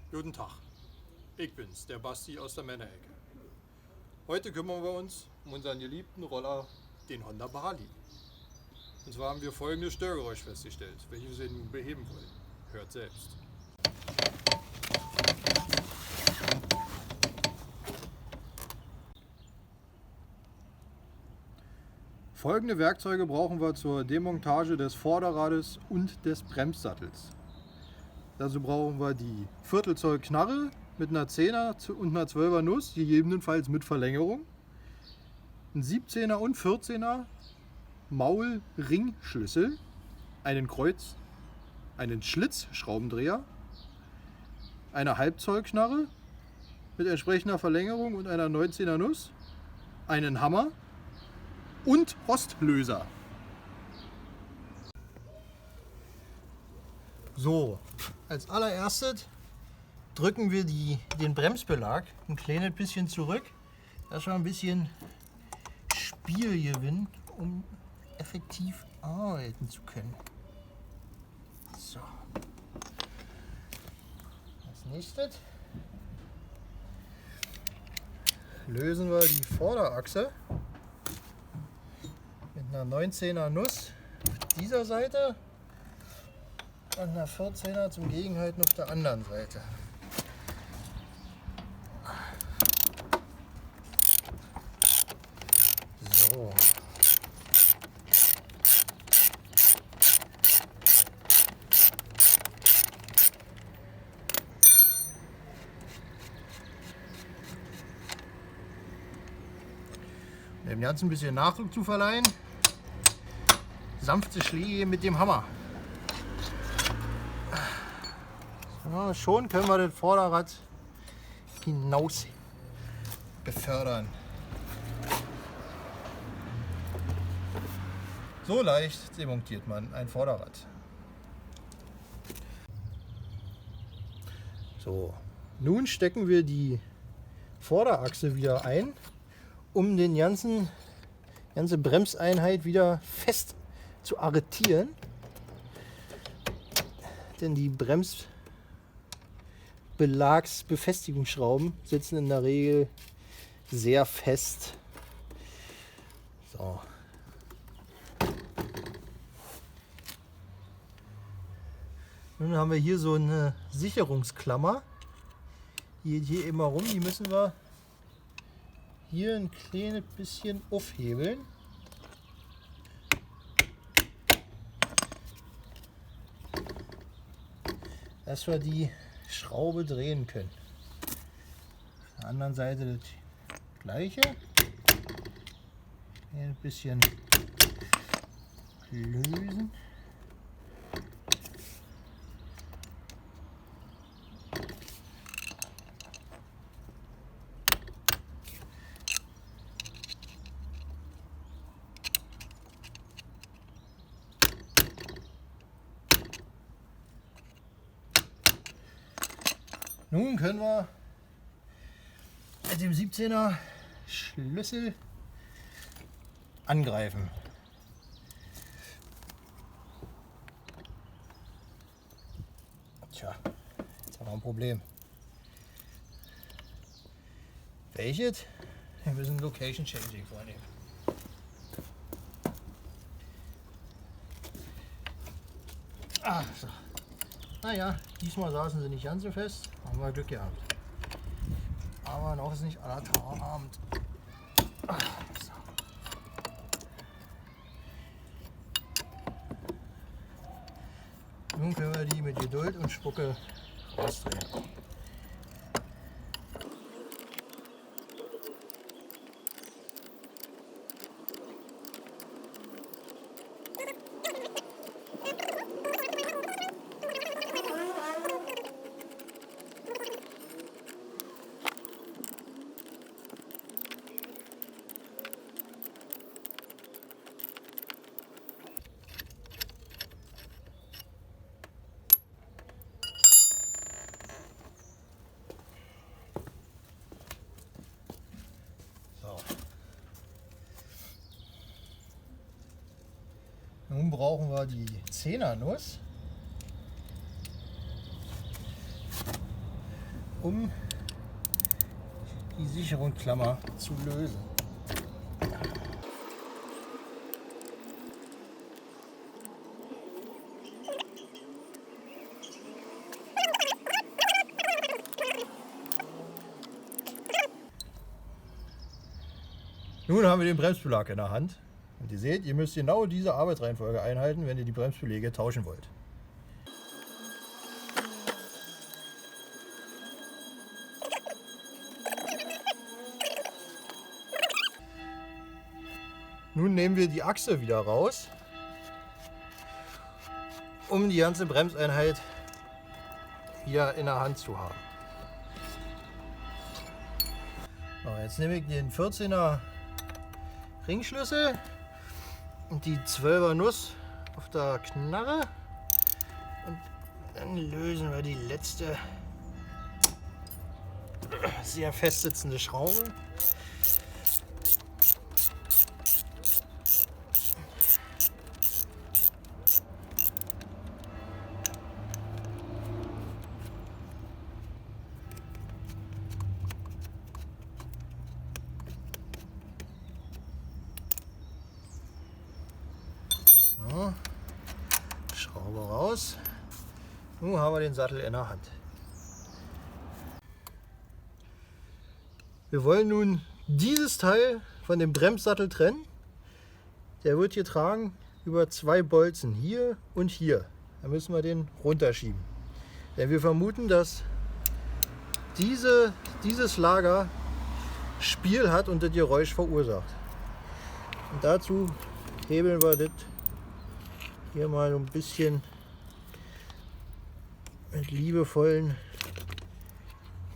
Guten Tag, ich bin's, der Basti aus der Männerecke. Heute kümmern wir uns um unseren geliebten Roller, den Honda Bali. Und zwar haben wir folgendes Störgeräusch festgestellt, welches wir nun beheben wollen. Hört selbst. Folgende Werkzeuge brauchen wir zur Demontage des Vorderrades und des Bremssattels. Dazu brauchen wir die Viertelzoll Knarre mit einer 10er und einer 12er Nuss, gegebenenfalls mit Verlängerung. Ein 17er und 14er Maulringschlüssel, einen Schlitzschraubendreher, eine Halbzoll-Knarre mit entsprechender Verlängerung und einer 19er Nuss, einen Hammer und Rostlöser. So, als allererstes drücken wir den Bremsbelag ein kleines bisschen zurück, dass wir ein bisschen Spiel gewinnen, um effektiv arbeiten zu können. So. Als nächstes lösen wir die Vorderachse mit einer 19er Nuss auf dieser Seite und einer 14er zum Gegenhalten auf der anderen Seite. So. Um dem Ganzen ein bisschen Nachdruck zu verleihen, sanfte Schläge mit dem Hammer. So, schon können wir das Vorderrad hinaus befördern. So leicht demontiert man ein Vorderrad. So, nun stecken wir die Vorderachse wieder ein, um die ganze Bremseinheit wieder fest zu arretieren. Denn die Bremsbelagsbefestigungsschrauben sitzen in der Regel sehr fest. So. Nun haben wir hier so eine Sicherungsklammer. Die geht hier immer rum, die müssen wir hier ein kleines bisschen aufhebeln. Dass wir die Schraube drehen können. Auf der anderen Seite das gleiche. Hier ein bisschen lösen. Nun können wir mit dem 17er Schlüssel angreifen. Tja, jetzt haben wir ein Problem. Welches? Wir müssen Location Changing vornehmen. So. Naja, diesmal saßen sie nicht ganz so fest. Haben wir Glück gehabt. Aber noch ist nicht aller Abend. So. Nun können wir die mit Geduld und Spucke rausdrehen. Nun brauchen wir die 10er Nuss. um die Sicherungsklammer zu lösen. Nun haben wir den Bremsbelag in der Hand und ihr seht, ihr müsst genau diese Arbeitsreihenfolge einhalten, wenn ihr die Bremsbeläge tauschen wollt. Nun nehmen wir die Achse wieder raus, um die ganze Bremseinheit wieder in der Hand zu haben. So, jetzt nehme ich den 14er Ringschlüssel und die 12er Nuss auf der Knarre und dann lösen wir die letzte sehr fest sitzende Schraube. So, Schraube raus. Nun haben wir den Sattel in der Hand. Wir wollen nun dieses Teil von dem Bremssattel trennen. Der wird getragen über zwei Bolzen, hier und hier. Da müssen wir den runterschieben. Denn wir vermuten, dass dieses Lager Spiel hat und das Geräusch verursacht. Und dazu hebeln wir das hier mal ein bisschen mit liebevollen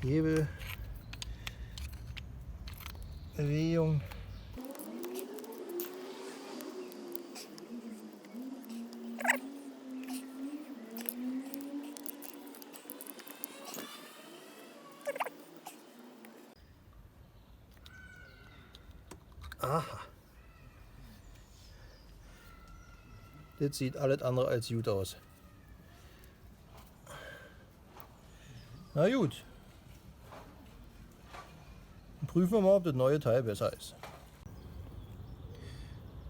Hebelbewegungen. Aha. Das sieht alles andere als gut aus. Na gut. Dann prüfen wir mal, ob das neue Teil besser ist.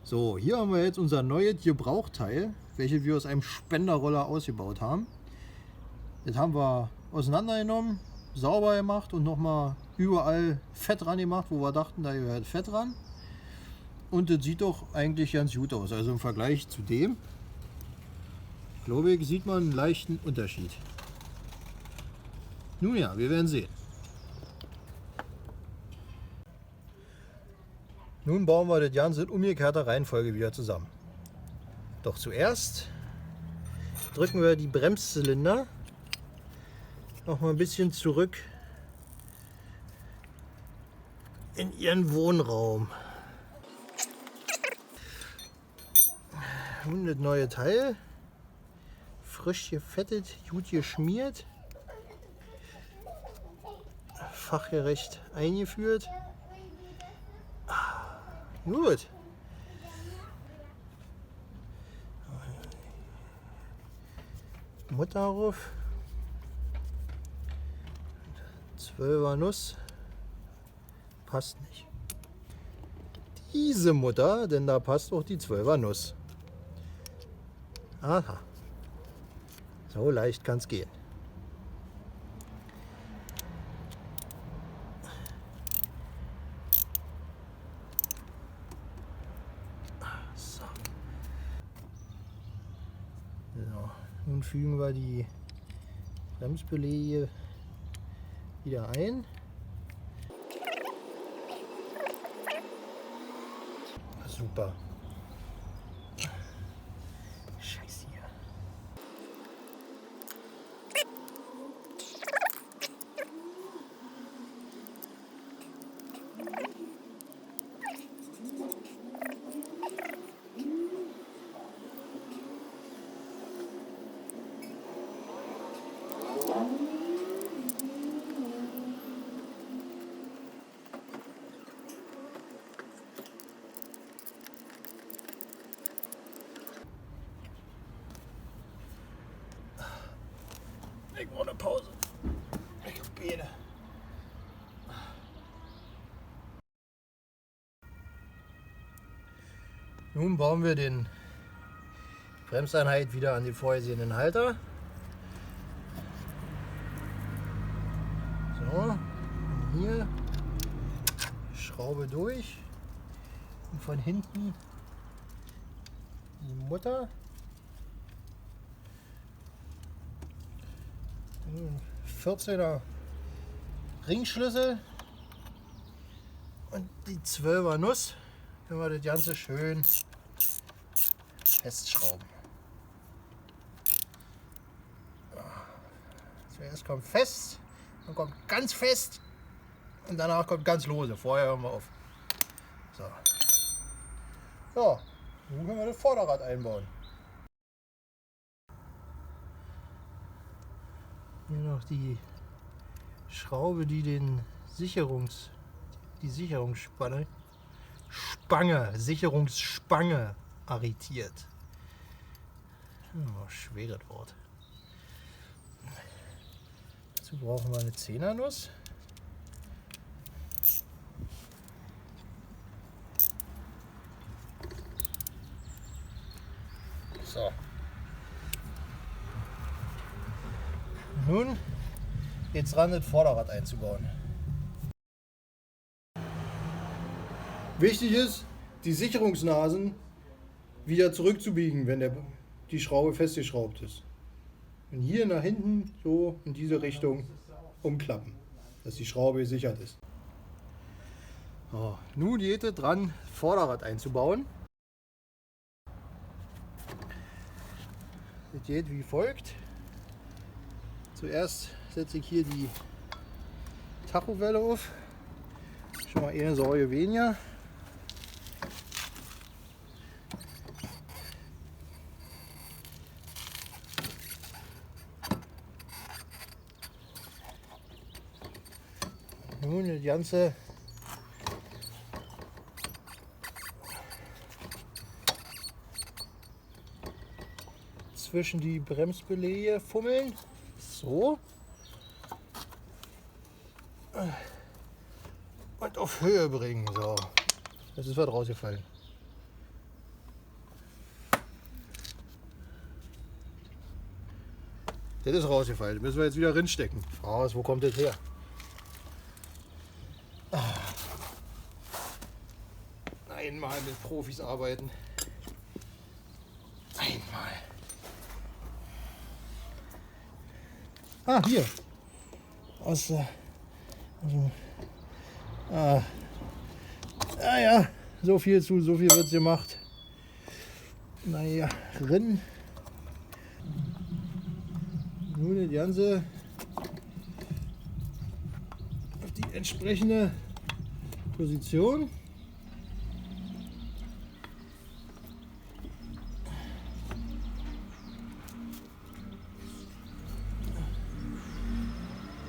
So, hier haben wir jetzt unser neues Gebrauchteil, welches wir aus einem Spenderroller ausgebaut haben. Das haben wir auseinandergenommen, sauber gemacht und nochmal überall Fett dran gemacht, wo wir dachten, da gehört Fett dran. Und das sieht doch eigentlich ganz gut aus. Also im Vergleich zu dem, glaube ich, sieht man einen leichten Unterschied. Nun ja, wir werden sehen. Nun bauen wir das Ganze in umgekehrter Reihenfolge wieder zusammen. Doch zuerst drücken wir die Bremszylinder noch mal ein bisschen zurück in ihren Wohnraum. Nun das neue Teil, frisch gefettet, gut geschmiert, fachgerecht eingeführt. Gut. Mutter drauf. 12er Nuss. Passt nicht. Diese Mutter, denn da passt auch die 12er Nuss. Aha. So leicht kann es gehen. So. So. Nun fügen wir die Bremsbeläge wieder ein. Super. Scheiße hier. Ich brauche eine Pause. Ich habe Beine. Nun bauen wir den Bremseinheit wieder an die vorgesehenen Halter. So, hier Schraube durch und von hinten die Mutter. 14er Ringschlüssel und die 12er Nuss. Können wir das Ganze schön festschrauben. Zuerst kommt fest, dann kommt ganz fest und danach kommt ganz lose. Vorher hören wir auf. So. So, nun können wir das Vorderrad einbauen. Hier noch die Schraube, die die Sicherungsspange arretiert. Oh, schweres Wort. Dazu brauchen wir eine 10er Nuss. So. Nun geht's ran, das Vorderrad einzubauen. Wichtig ist, die Sicherungsnasen wieder zurückzubiegen, wenn die Schraube festgeschraubt ist. Und hier nach hinten so in diese Richtung umklappen, dass die Schraube gesichert ist. So, nun geht es dran, Vorderrad einzubauen. Das geht wie folgt. Zuerst setze ich hier die Tachowelle auf. Schon mal eine Säule weniger. Nun das Ganze zwischen die Bremsbeläge fummeln. So. Und auf Höhe bringen. So. Das ist was rausgefallen. Das ist rausgefallen. Das müssen wir jetzt wieder reinstecken. Raus, wo kommt das her? Einmal mit Profis arbeiten. Einmal. Ah, hier. Ja, so viel wird gemacht. Naja, drin. Nun das Ganze auf die entsprechende Position.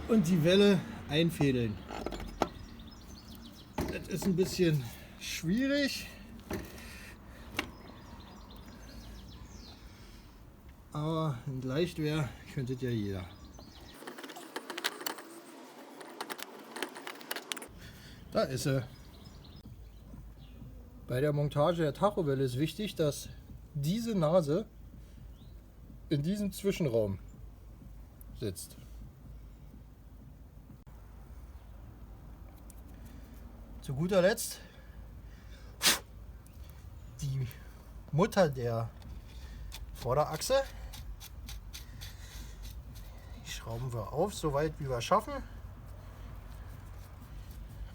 Und die Welle einfädeln. Das ist ein bisschen schwierig, aber wenn leicht wäre, könnte ja jeder. Da ist sie. Bei der Montage der Tachowelle ist wichtig, dass diese Nase in diesem Zwischenraum sitzt. Zu guter Letzt die Mutter der Vorderachse. Die schrauben wir auf, so weit wie wir schaffen.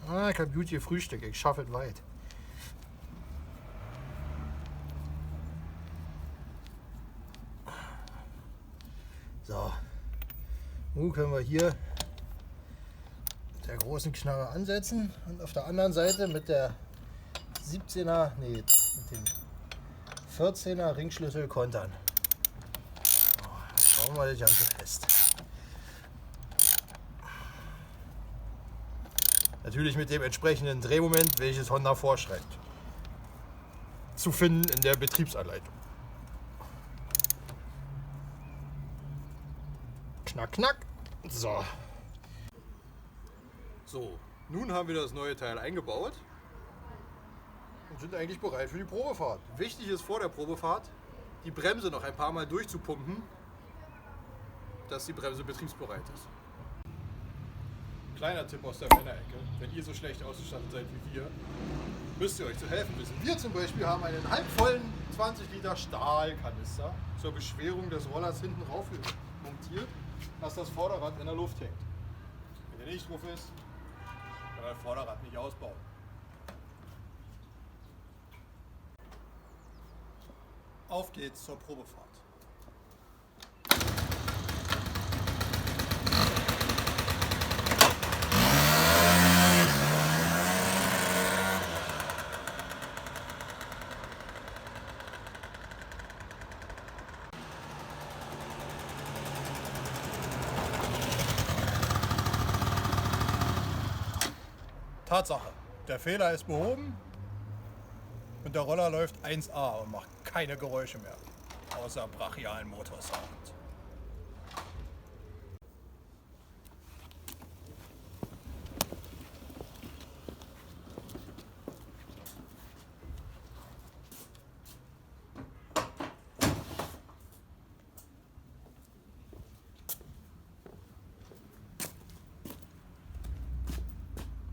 Ich habe gut gefrühstückt, ich schaffe es weit. So, nun können wir hier der großen Knarre ansetzen und auf der anderen Seite mit der 17er, mit dem 14er Ringschlüssel kontern. So, dann schrauben wir das Ganze fest. Natürlich mit dem entsprechenden Drehmoment, welches Honda vorschreibt. Zu finden in der Betriebsanleitung. Knack, knack. So. So, nun haben wir das neue Teil eingebaut und sind eigentlich bereit für die Probefahrt. Wichtig ist vor der Probefahrt, die Bremse noch ein paar Mal durchzupumpen, dass die Bremse betriebsbereit ist. Kleiner Tipp aus der Männerecke: Wenn ihr so schlecht ausgestattet seid wie wir, müsst ihr euch zu helfen wissen. Wir zum Beispiel haben einen halbvollen 20 Liter Stahlkanister zur Beschwerung des Rollers hinten rauf montiert, dass das Vorderrad in der Luft hängt. Wenn der nicht drauf ist, kann man das Vorderrad nicht ausbauen. Auf geht's zur Probefahrt. Tatsache, der Fehler ist behoben und der Roller läuft 1A und macht keine Geräusche mehr, außer brachialen Motorsound.